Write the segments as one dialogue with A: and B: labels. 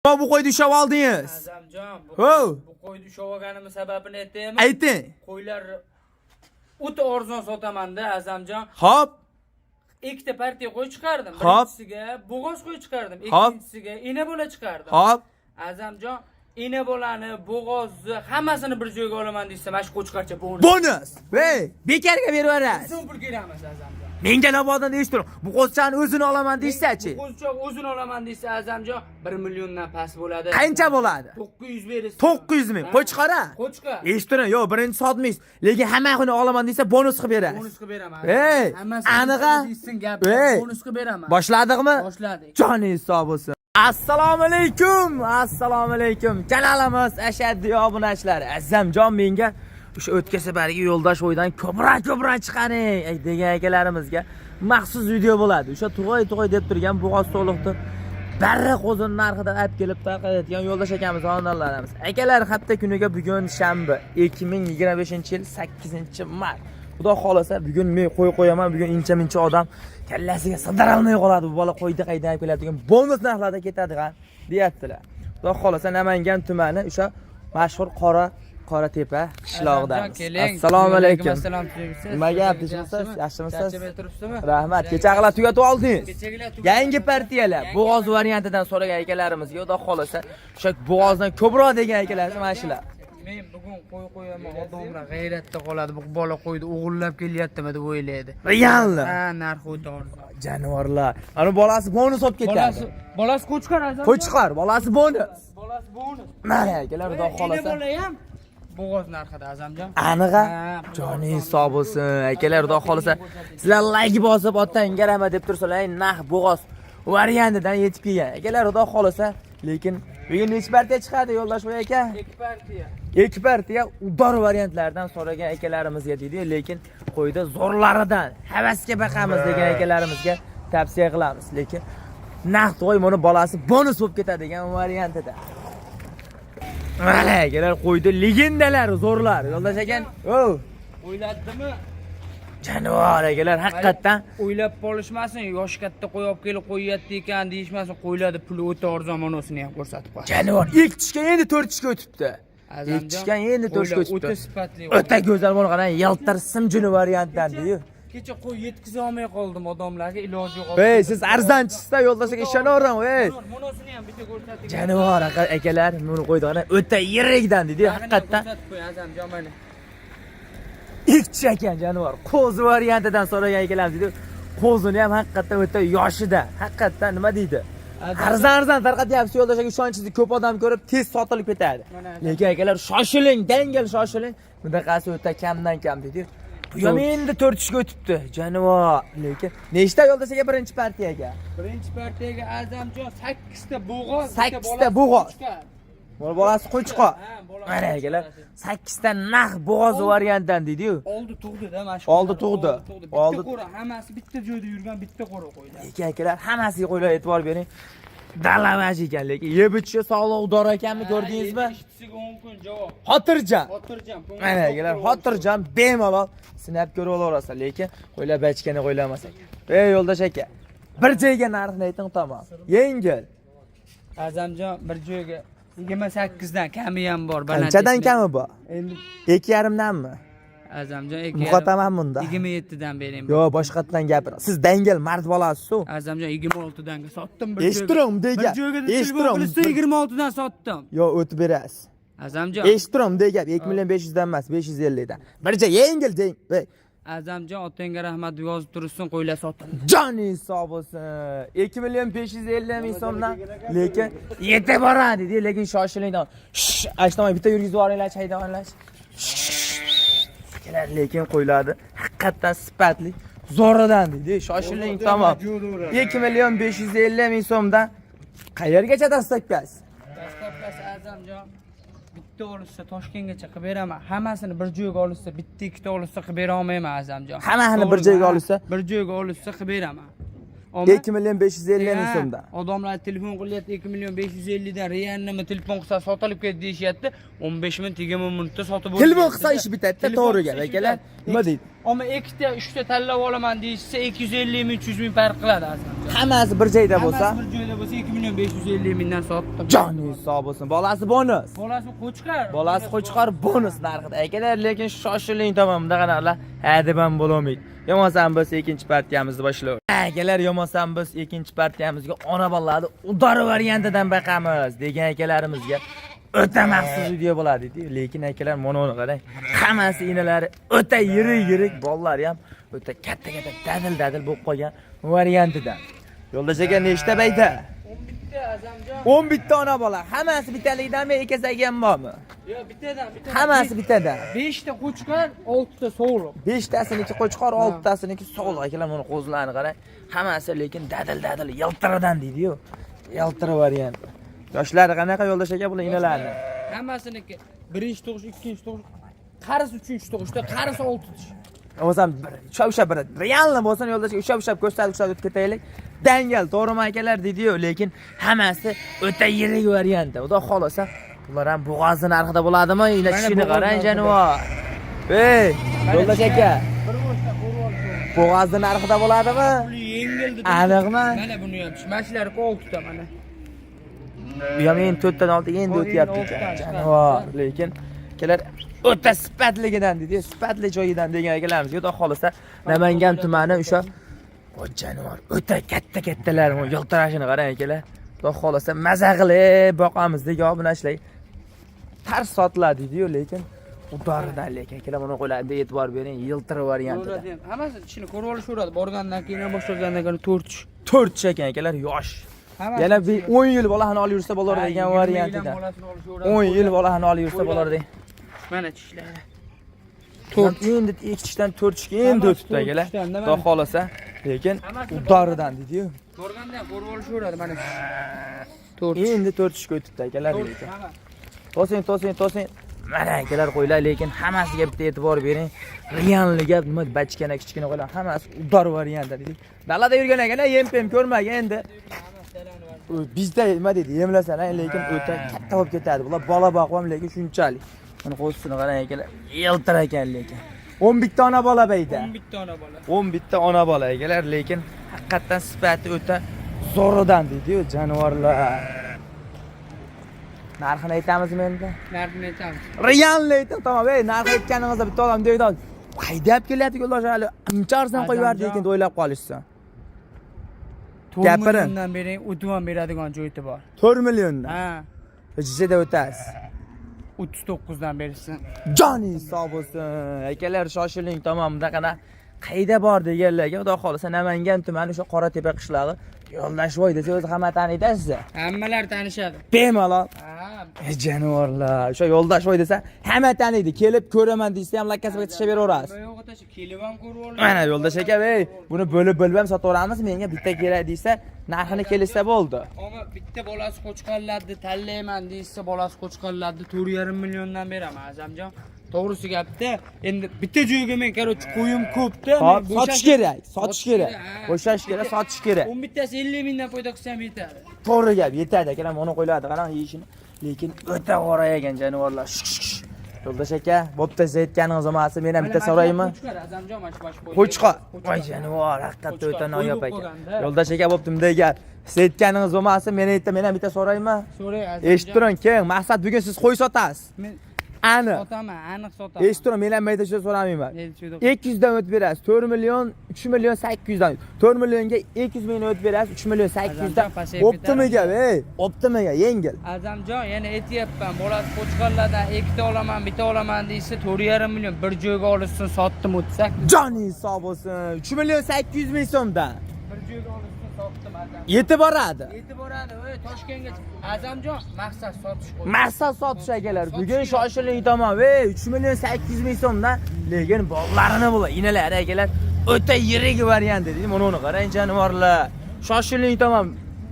A: Bu qo'yni ushlab oldingiz.
B: Azamjon,
A: Ho.
B: bu qo'yni ushlab olganimiz sababini aytaymi?
A: Ayting.
B: Qo'ylar o'ta arzon sotaman-da, Azamjon.
A: Xo'p.
B: Ikkita partiya qo'y chiqardim.
A: Xo'p.
B: Birinchisiga bo'g'oz qo'y chiqardim,
A: Xo'p.
B: ikkinchisiga ina bola chiqardim.
A: Xo'p.
B: Azamjon, ina bolani, bo'g'ozni hammasini bir joyga olaman desa, mana shu qo'chqarcha bonus.
A: Bonus. Hey, bekarga berib yuborasiz.
B: So'm pul beramiz, Azamjon.
A: Menga navodan eshitdim. Bu qo'zchani o'zini olaman deysa-chi?
B: Qo'zchoq o'zini olaman desa, Azamjon 1 milliondan past bo'ladi.
A: Qancha bo'ladi?
B: 900 berasiz.
A: 900 ming. Qo'chqara.
B: Qo'chqa.
A: Eshitdim, yo'q, birinchi sotmaysiz. Lekin hammasini olaman desa, bonus qilib berasiz.
B: Bonus qilib beraman.
A: Hey, aniqa.
B: Hey, bonus qilib beraman.
A: Boshladikmi?
B: Boshladik.
A: Joningiz sog' bo'lsin. Assalomu alaykum. Assalomu alaykum. Kanalimiz ashaddiy obunachilar. Azamjon menga o'sha o'tgan safargi yo'ldosh o'ydan ko'proq chiqaring degan akalarimizga maxsus video bo'ladi. O'sha tug'ay deb turgan bo'g'oz to'liqni barra qo'zini narxidan olib kelib tarqatadigan yo'ldosh akamiz xonadonlarimiz. Akalar, hafta kuniga bugun shanba 2025-yil 8-mart. Xudo xolasa bugun men qo'y qo'yaman. Bugun incha-mincha odam kallasiga sig'dirolmay qoladi. Bu bola qo'ydi qaydan olib keladigan bonus narxlarda ketadigan deyaptilar. Xudo xolasa Namangan tumani o'sha mashhur Qoratepa qishlog'idan. Assalomu alaykum.
B: Assalom.
A: Nima gap deysiz? Yaxshimisiz?
B: Charchamay turibsizmi?
A: Rahmat. Kechag'lar tugatib oldingiz. Yangi partiyalar, bo'g'oz variantidan so'ragan akalarimizga xudo xolasa o'sha bo'g'ozdan ko'proq degan akalarimiz mana shular.
B: Men bugun qo'y qo'yaman, odamlar g'ayratda qoladi. Bu bola qo'ydi o'g'irlab kelyaptimi deb o'ylaydi.
A: Realni.
B: Ha, narxi o'ta arzon.
A: Jonivorlar. Ana bolasi bonus olib ketadi.
B: Bolasi qo'chqar Azam.
A: Qo'chqar, bolasi bonus.
B: Bolasi bonus.
A: Mana akalar xudo xolasa.
B: Bola ham bo'g'oz narxida Azamjon.
A: Aniqa. Joningiz sog' bo'lsin. Akalar xudo xolasa sizlar like bosib otdan garama deb tursalar, narx bo'g'oz variantidan yetib kelgan. Akalar xudo xolasa, lekin bugun necha partiya chiqadi yo'ldosh bo'y aka?
B: 2 partiya.
A: 2 partiya udor variantlardan so'ragan akalarimizga deydi, lekin qo'yda zo'rlaridan havasga baqamiz degan akalarimizga tavsiya qilamiz. Lekin narx to'y buni bolasi bonus bo'lib ketadigan variantida. Mana akalar qo'ydi legendalar, zo'rlar. Yo'ldosh ekan.
B: O'yladimi?
A: Jonivor akalar haqiqatdan
B: O'ylab qolishmasin, yosh katta qo'y olib kelib qo'yyapti ekan deyishmasin, qo'yladi puli o'ta arzon monosini ham ko'rsatib qo'yadi.
A: Jonivor ilk tushgan endi 4 tushga o'tibdi. İlk tushgan endi 4 tushga o'tibdi.
B: O'ta sifatli.
A: O'ta go'zal bo'lgan yaltir simjuni variantdan deydi.
B: Kecha qo'y yetkiza olmay qoldim odamlarga, iloji yo'q.
A: Hey, siz arzonchisiz-da, yo'ldoshiga ishonaveramiz, hey.
B: Monosini ham bitta ko'rsatdik.
A: Jonivor akalar, buni qo'ydilar, o'ta yirikdan dedi, haqiqatdan.
B: Azamjon mana.
A: İlk tushgan jonivor, qo'z variantidan so'ragan ekanlar dedi. Qo'zini ham haqiqatdan o'ta yoshida, haqiqatdan nima deydi? Arzon tarqatyapsiz, yo'ldoshiga ishonchingizni ko'p odam ko'rib tez sotilib ketadi. Lekin akalar shoshiling, dangal shoshiling. Bunaqasi o'ta kamdan kam dedi. Bu ham endi 4 tushga o'tibdi, jonivor. Lekin nechta yo'ldoshiga birinchi partiyaga?
B: Birinchi partiyaga Azamjon 8 ta bo'g'oz,
A: 8 ta bo'g'oz. Bolasi qo'chqor. Mana akalar 8 ta naq bo'g'oz variantdan dedi-yu.
B: Oldi tug'di-da, mana shu.
A: Oldi tug'di.
B: Oldi qo'ra, hammasi bitta joyda yurgan, bitta qo'ra qo'ylar.
A: Lekin akalar hammasiga qo'ylar e'tibor bering. Dalavash ekan, lekin yeb ichishi sog'liq udor ekanmi ko'rdingizmi?
B: Ishchisiga 10 kun javob.
A: Xotirjam.
B: Xotirjam.
A: Mana akalar xotirjam bemalol sinab ko'rib olaverasiz, lekin qo'ylar bachkani qo'ylamasak. Ey yo'ldosh aka, bir joyga narxni ayting tamom. Yengil.
B: Azamjon bir joyga 28 dan kami ham bor.
A: Qanchadan kami bor?
B: Endi
A: 2,5 danmi?
B: Azamjon
A: Muqotaman bunda.
B: 27 dan bering.
A: Yo'q, boshqatdan gapir. Siz dangal mard bolasiz-ku.
B: Azamjon 26 dan sotdim bir joyga.
A: Eshitdim degan.
B: Bir joyga 26 dan sotdim.
A: Yo'q, o'tib berasiz.
B: Azamjon.
A: Eshitdim degan 2,500 dan emas, 550 dan. Bir joy yengil deng.
B: Azamjon otangga rahmat yozib tursin, qo'ylar sotdim.
A: Joningiz sog' bo'lsin. 2,550,000 so'mdan lekin yetib boradi dedi, lekin shoshiling. Ashtamay bitta yurgizib yuboringlar, chaydonlar. Kelar lekin qo'yiladi. Haqiqatdan sifatli zo'ridan dedi. Shoshiling tamom. 2,550,000 so'mdan qayergacha dastlabkasiz?
B: Dastlabkasi Azamjon bitta olishsa Toshkentgacha qilib beraman. Hammasini bir joyga olishsa, bitta ikkita olishsa qilib bera olmayman Azamjon.
A: Hammasini bir joyga olishsa,
B: bir joyga olishsa qilib beraman.
A: 2,550,000 so'mdan.
B: Odamlar telefon qilyapti 2,550 dan realnimi telefon qilsa sotilib ketdi deyishyapti. 15 ming, 20 mingta sotib bo'ldi.
A: Telefon qilsa ish bitadi, to'g'ri gap akalar. Nima deydi?
B: Ama ikkita, uchta tanlab olaman deyishsa 250 ming, 300 ming farq qiladi Azamjon.
A: Hammasi bir joyda bo'lsa,
B: Hammasi bir joyda bo'lsa 2 million 550 mingdan sotdim.
A: joningiz sog' bo'lsin. Bolasi bonus.
B: Bolasi qo'chqar.
A: Bolasi qo'chqor bonus narxida. Akalar, lekin shoshiling tamom, bunaqa narxlar hadeb ham bo'lmaydi. Yomonsan biz ikkinchi partiyamizni boshlaymiz. Akalar, yomonsan biz ikkinchi partiyamizga ona bolalarni udari variantidan baqamiz degan akalarimizga o'ta maxsus video bo'ladi deydi. Lekin akalar, mana uni qarang. Hammasi inalari o'ta yirik bolalar ham o'ta katta dadil bo'lib qolgan variantidan. Yo'ldosh aka nechta bayta?
B: 11 ta Azamjon.
A: 11 ta ona bola. Hammasi bittalikdanmi, ikkisiga ham bormi?
B: Yo'q, bittadan.
A: Hammasi bittadan.
B: 5 ta qo'chqar, 6 ta so'g'liq.
A: 5 tasiniki qo'chqor, 6 tasiniki so'g'liq. Akalar, buni qo'zlarini qarang. Hammasi lekin dadil yaltiradan deydi-yu. Yaltira variant. Yoshlari qanaqa yo'ldosh aka bular inalarni?
B: Hammasiniki birinchi tug'ish, ikkinchi tug'ish, qarisi uchinchi tug'ishda, qarisi 6 tish.
A: O'zim o'sha bir realni bo'lsa yo'ldosh o'sha ko'rsatib o'tib ketaylik. Dangal, to'g'rimi akalar deydi-yu, lekin hammasi o'ta yirik variant. Xudo xolasa, ular ham bo'g'ozni narxida bo'ladimi? Ina tishini qarang janivor. Ey, yo'ldosh aka.
B: Bir boshqa qo'rib olib.
A: Bo'g'ozni narxida bo'ladimi?
B: Puli yengildi.
A: Aniqmi?
B: Mana buni ham mashlarga 6 ta mana.
A: Bu ham endi 4 dan 6 endi o'tyapti janivor. Lekin akalar o'ta sifatligidan deydi, sifatli joyidan degan akalarimiz. Xudo xolasa, Namangan tumani o'sha janivor o'ta kattalar, yiltirashini qarang akalar. Xudo xolasa maza qilib boqamiz degan bu narsalar tars sotiladi deydi-yu, lekin udaridan lekin akalar buni qo'ylarga e'tibor bering, yiltira variantida.
B: Hammasi ishini ko'rib olishadi. Borgandan keyin ham boshlagandan keyin 4 tish.
A: 4 tish ekan akalar, yosh. Yana 10 yil bolani olib yursa bo'lar degan variantida. 10 yil bolani olib yursa bo'lar degan.
B: Mana tishlari.
A: 4 endi 2 tishdan 4 tishga endi o'tibdi akalar. Xudo xolasa, lekin udaridan deydi-yu.
B: Borganda ham ko'rib olishadi mana. 4
A: Endi 4 tishga o'tibdi akalar lekin. To'sing. Mana akalar qo'ylar, lekin hammasiga bitta e'tibor bering. Realliga nima bachkana kichkina qo'ylar, hammasi udar variantda deydi. Dalada yurgan akalar yem-pem ko'rmagan endi. Bizda nima deydi, yemlasalar, lekin o'ta katta bo'lib ketadi. Bular bola boqvam, lekin shunchalik. Mana qo'sini qarang akalar, yeltir ekan lekin. 11 ta ona bola bayda.
B: 11 ta ona bola.
A: 11 ta ona bola akalar, lekin haqiqatan sifati o'ta zo'ridan deydi-yu, jonivorlar. Narxini aytamizmi endi?
B: Narxini aytamiz.
A: Realni ayting, tamom. Ey, narx aytganingizda bitta odam deydi, "Haydab kelyapti yo'ldosh hali, ancha arzon qo'yib yubordi" ekan deb o'ylab qolishsin.
B: 4 milliondan bering, o'tib ham beradigan joyi bor.
A: 4 milliondan.
B: Ha.
A: Ichida o'tasiz.
B: 39 dan bersin.
A: Joningiz sog' bo'lsin. Akalar shoshiling, tamom. Bunaqana qayda bor deganlarga, xudo xolasa Namangan tumani o'sha Qoratepa qishlog'i Yo'ldoshvoy desa o'zi hamma taniydi sizni.
B: Hammalar tanishadi.
A: Bemalol.
B: Ha.
A: Jonivorlar. O'sha Yo'ldoshvoy desa hamma taniydi. Kelib ko'raman desa ham lakkasiga tashlab beraverasiz.
B: Yo'q, tashi kelib ham ko'rib oladi.
A: Mana Yo'ldosh aka, ey, buni bo'lib ham sotaveramiz. Menga bitta kerak desa, narxini kelishsa bo'ldi.
B: Ammo bitta bolasi qo'chqonlarni tanlayman deysa, bolasi qo'chqonlarni 4,5 milliondan beraman, Azamjon. To'g'risi gapda, endi bitta joyga men qarochi qo'yim ko'pda.
A: Sotish kerak, sotish kerak. Bo'shash kerak, sotish kerak.
B: 10 bittasi 50 mingdan foyda qilsam yetadi.
A: To'g'ri gap, yetadi akalar, mana qo'yiladi, qarang yeyishini. Lekin o'ta g'orayagan jonivorlar. Yo'ldosh aka, bo'pti, siz aytganingiz emas, men ham bitta so'rayman.
B: Azamjon mana shu bosh qo'ydi.
A: Qo'chqa. Voy jonivor, haqiqatda o'ta noyob aka. Yo'ldosh aka, bo'pti, bunday gap. Siz aytganingiz emas, men ham bitta so'rayman.
B: So'ray Azamjon.
A: Eshitib turing, keng, maqsad bugun siz qo'y sotasiz.
B: Men
A: Aniq.
B: sotaman, aniq sotaman.
A: Eshitib turing, men ham maydacha so'ramayman. 200 dan o'tib berasiz. 4 million, 3 million 800 dan. 4 millionga 200 ming o'tib berasiz, 3 million 800 dan. Optimi gap, ey, optimi gap, yengil.
B: Azamjon, yana aytyapman, bolasi qo'chqonlardan ikkita olaman, bitta olaman deysa, 4,5 million bir joyga olishsin, sotdim o'tsak.
A: Joningiz sog' bo'lsin. 3 million 800 ming so'mdan.
B: Bir joyga olishsin, sotdim Azamjon.
A: Yetib boradi.
B: Yetib boradi, ey, Toshkentga. Azamjon, maqsad sotish qo'y.
A: Maqsad sotish akalar. Bugun shoshiling tamom. Ey, 3 million 800 ming so'mdan, lekin bollarini bo'lar, inalari akalar. O'ta yirik variant dedi. Mana uni qarang jonivorlar. Shoshiling tamom.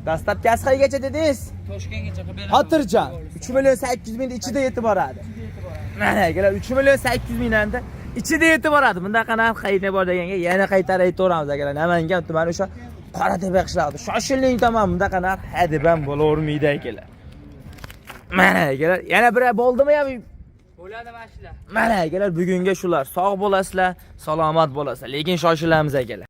A: Dastlabkasi qayergacha dedingiz?
B: Toshkentgacha qilib beraman.
A: Xotirjam. 3 million 800 ming ichida yetib boradi. Mana akalar, 3 million 800 mingdan da ichida yetib boradi. Bundaqa narx qayta bor deganga yana qaytarib aytaveramiz akalar. Namangan tumani o'sha Qoratepa qishlog'ida. Shoshiling tamom, bundaqa narx hadeb ham bo'lavermaydi akalar. Mana akalar, yana bir bo'ldimi ham
B: Bo'ladi mana shular.
A: Mana akalar, bugunga shular. Sog' bo'lasizlar, salomat bo'lasizlar. Lekin shoshilamiz akalar.